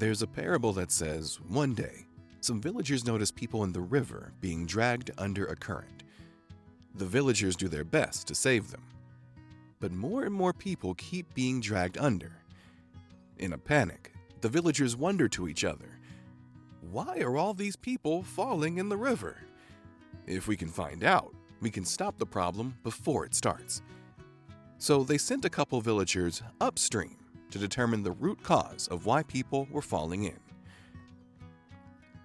There's a parable that says, one day, some villagers notice people in the river being dragged under a current. The villagers do their best to save them. But more and more people keep being dragged under. In a panic, the villagers wonder to each other, why are all these people falling in the river? If we can find out, we can stop the problem before it starts. So they sent a couple villagers upstream to determine the root cause of why people were falling in.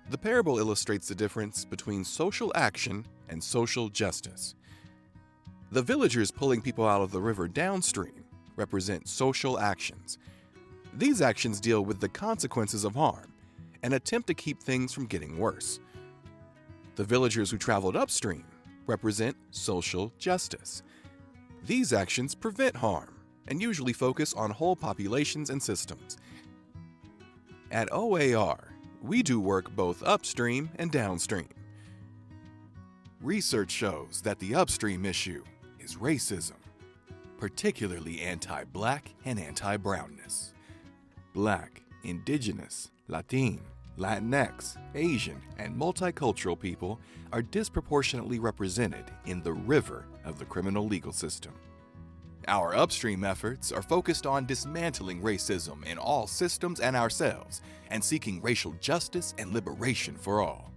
The parable illustrates the difference between social action and social justice. The villagers pulling people out of the river downstream represent social actions. These actions deal with the consequences of harm and attempt to keep things from getting worse. The villagers who traveled upstream represent social justice. These actions prevent harm and usually focus on whole populations and systems. At OAR, we do work both upstream and downstream. Research shows that the upstream issue is racism, particularly anti-Black and anti-brownness. Black, Indigenous, Latin, Latinx, Asian, and multicultural people are disproportionately represented in the river of the criminal legal system. Our upstream efforts are focused on dismantling racism in all systems and ourselves, and seeking racial justice and liberation for all.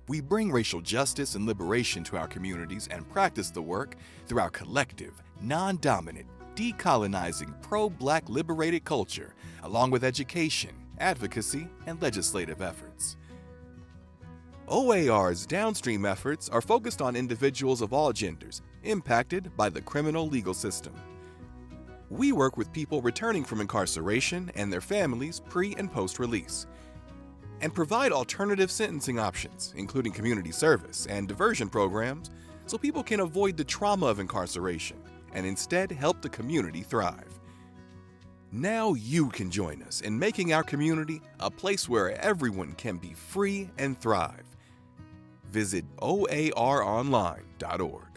We bring racial justice and liberation to our communities and practice the work through our collective, non-dominant, decolonizing pro-Black liberated culture, along with education, advocacy, and legislative efforts. OAR's downstream efforts are focused on individuals of all genders impacted by the criminal legal system. We work with people returning from incarceration and their families pre- and post-release, and provide alternative sentencing options, including community service and diversion programs, so people can avoid the trauma of incarceration and instead help the community thrive. Now you can join us in making our community a place where everyone can be free and thrive. Visit oaronline.org.